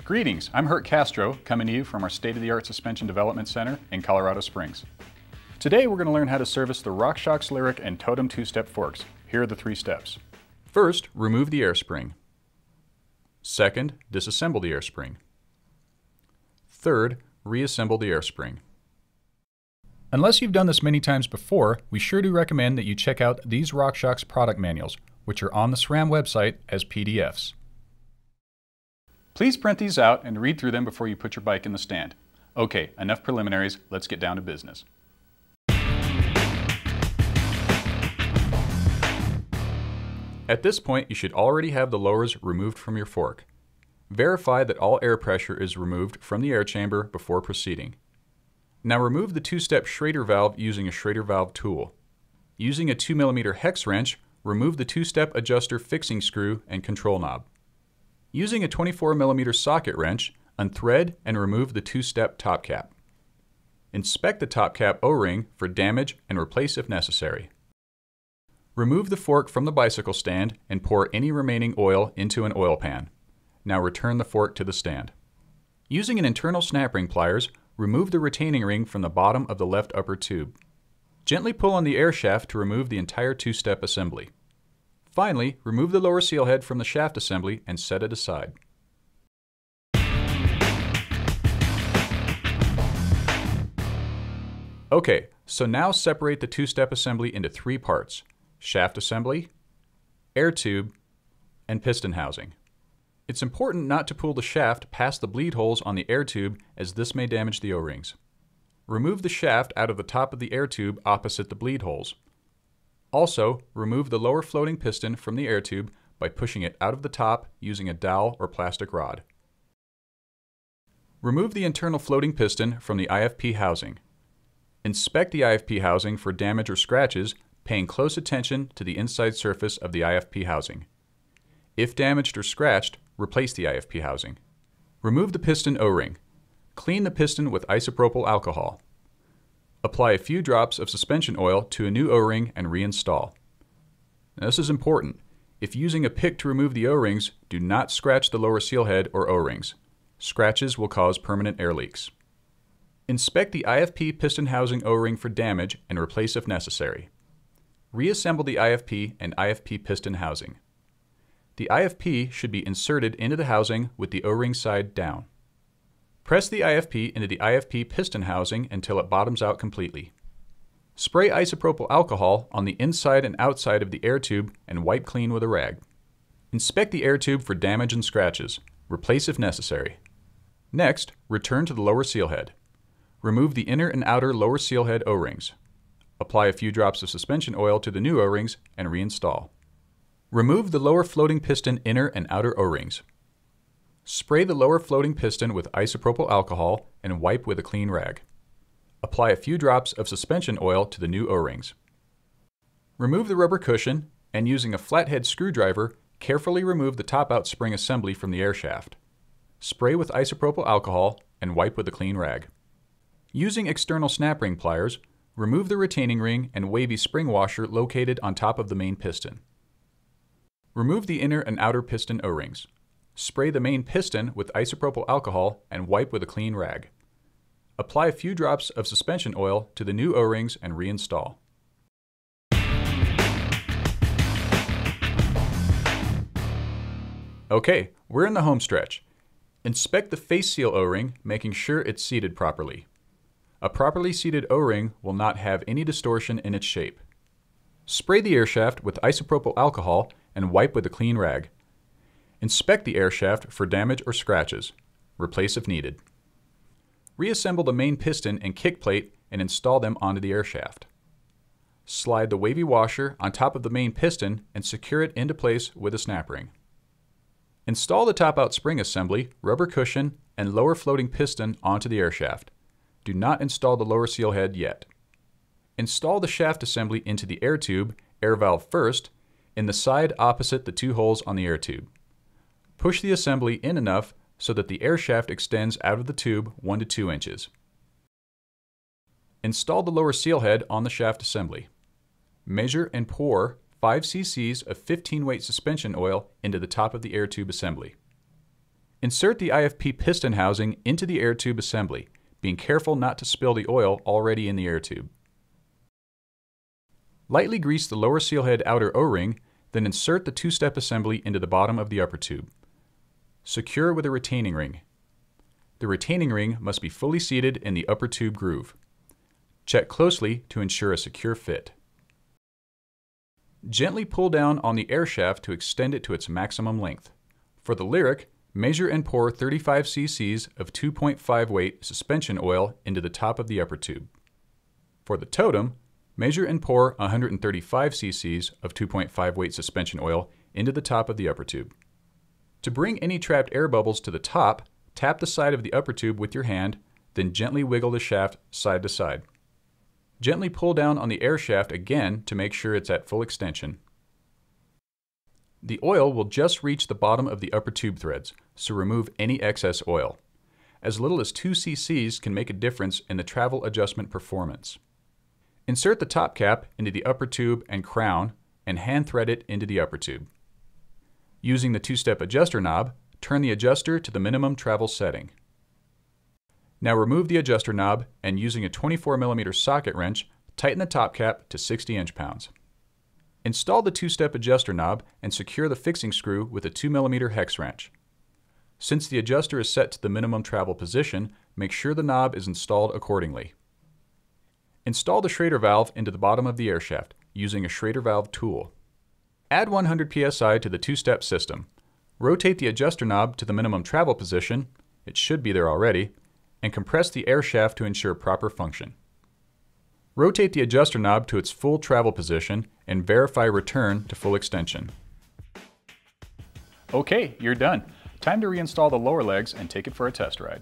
Greetings, I'm Herc Castro, coming to you from our state-of-the-art Suspension Development Center in Colorado Springs. Today we're going to learn how to service the SHOX Lyric and Totem two-step forks. Here are the 3 steps. First, remove the air spring. Second, disassemble the air spring. Third, reassemble the air spring. Unless you've done this many times before, we sure do recommend that you check out these SHOX product manuals, which are on the SRAM website as PDFs. Please print these out and read through them before you put your bike in the stand. Okay, enough preliminaries, let's get down to business. At this point, you should already have the lowers removed from your fork. Verify that all air pressure is removed from the air chamber before proceeding. Now remove the 2-step Schrader valve using a Schrader valve tool. Using a 2mm hex wrench, remove the 2-step adjuster fixing screw and control knob. Using a 24mm socket wrench, unthread and remove the 2-step top cap. Inspect the top cap O-ring for damage and replace if necessary. Remove the fork from the bicycle stand and pour any remaining oil into an oil pan. Now return the fork to the stand. Using an internal snap ring pliers, remove the retaining ring from the bottom of the left upper tube. Gently pull on the air shaft to remove the entire 2-step assembly. Finally, remove the lower seal head from the shaft assembly and set it aside. Okay, so now separate the 2-step assembly into 3 parts: shaft assembly, air tube, and piston housing. It's important not to pull the shaft past the bleed holes on the air tube, as this may damage the O-rings. Remove the shaft out of the top of the air tube opposite the bleed holes. Also, remove the lower floating piston from the air tube by pushing it out of the top using a dowel or plastic rod. Remove the internal floating piston from the IFP housing. Inspect the IFP housing for damage or scratches, paying close attention to the inside surface of the IFP housing. If damaged or scratched, replace the IFP housing. Remove the piston O-ring. Clean the piston with isopropyl alcohol. Apply a few drops of suspension oil to a new O-ring and reinstall. Now, this is important. If using a pick to remove the O-rings, do not scratch the lower seal head or O-rings. Scratches will cause permanent air leaks. Inspect the IFP piston housing O-ring for damage and replace if necessary. Reassemble the IFP and IFP piston housing. The IFP should be inserted into the housing with the O-ring side down. Press the IFP into the IFP piston housing until it bottoms out completely. Spray isopropyl alcohol on the inside and outside of the air tube and wipe clean with a rag. Inspect the air tube for damage and scratches. Replace if necessary. Next, return to the lower seal head. Remove the inner and outer lower seal head O-rings. Apply a few drops of suspension oil to the new O-rings and reinstall. Remove the lower floating piston inner and outer O-rings. Spray the lower floating piston with isopropyl alcohol and wipe with a clean rag. Apply a few drops of suspension oil to the new O-rings. Remove the rubber cushion and, using a flathead screwdriver, carefully remove the top-out spring assembly from the air shaft. Spray with isopropyl alcohol and wipe with a clean rag. Using external snap ring pliers, remove the retaining ring and wavy spring washer located on top of the main piston. Remove the inner and outer piston O-rings. Spray the main piston with isopropyl alcohol and wipe with a clean rag. Apply a few drops of suspension oil to the new O-rings and reinstall. Okay, we're in the home stretch. Inspect the face seal O-ring, making sure it's seated properly. A properly seated O-ring will not have any distortion in its shape. Spray the air shaft with isopropyl alcohol and wipe with a clean rag. Inspect the air shaft for damage or scratches. Replace if needed. Reassemble the main piston and kick plate and install them onto the air shaft. Slide the wavy washer on top of the main piston and secure it into place with a snap ring. Install the top-out spring assembly, rubber cushion, and lower floating piston onto the air shaft. Do not install the lower seal head yet. Install the shaft assembly into the air tube, air valve first, in the side opposite the 2 holes on the air tube. Push the assembly in enough so that the air shaft extends out of the tube 1 to 2 inches. Install the lower seal head on the shaft assembly. Measure and pour 5 cc's of 15-weight suspension oil into the top of the air tube assembly. Insert the IFP piston housing into the air tube assembly, being careful not to spill the oil already in the air tube. Lightly grease the lower seal head outer O-ring, then insert the two-step assembly into the bottom of the upper tube. Secure with a retaining ring. The retaining ring must be fully seated in the upper tube groove. Check closely to ensure a secure fit. Gently pull down on the air shaft to extend it to its maximum length. For the Lyric, measure and pour 35 cc's of 2.5 weight suspension oil into the top of the upper tube. For the Totem, measure and pour 135 cc's of 2.5 weight suspension oil into the top of the upper tube. To bring any trapped air bubbles to the top, tap the side of the upper tube with your hand, then gently wiggle the shaft side to side. Gently pull down on the air shaft again to make sure it's at full extension. The oil will just reach the bottom of the upper tube threads, so remove any excess oil. As little as 2 cc's can make a difference in the travel adjustment performance. Insert the top cap into the upper tube and crown and hand thread it into the upper tube. Using the two-step adjuster knob, turn the adjuster to the minimum travel setting. Now remove the adjuster knob and using a 24mm socket wrench, tighten the top cap to 60 inch-pounds. Install the two-step adjuster knob and secure the fixing screw with a 2mm hex wrench. Since the adjuster is set to the minimum travel position, make sure the knob is installed accordingly. Install the Schrader valve into the bottom of the air shaft using a Schrader valve tool. Add 100 psi to the two-step system. Rotate the adjuster knob to the minimum travel position, it should be there already, and compress the air shaft to ensure proper function. Rotate the adjuster knob to its full travel position and verify return to full extension. Okay, you're done. Time to reinstall the lower legs and take it for a test ride.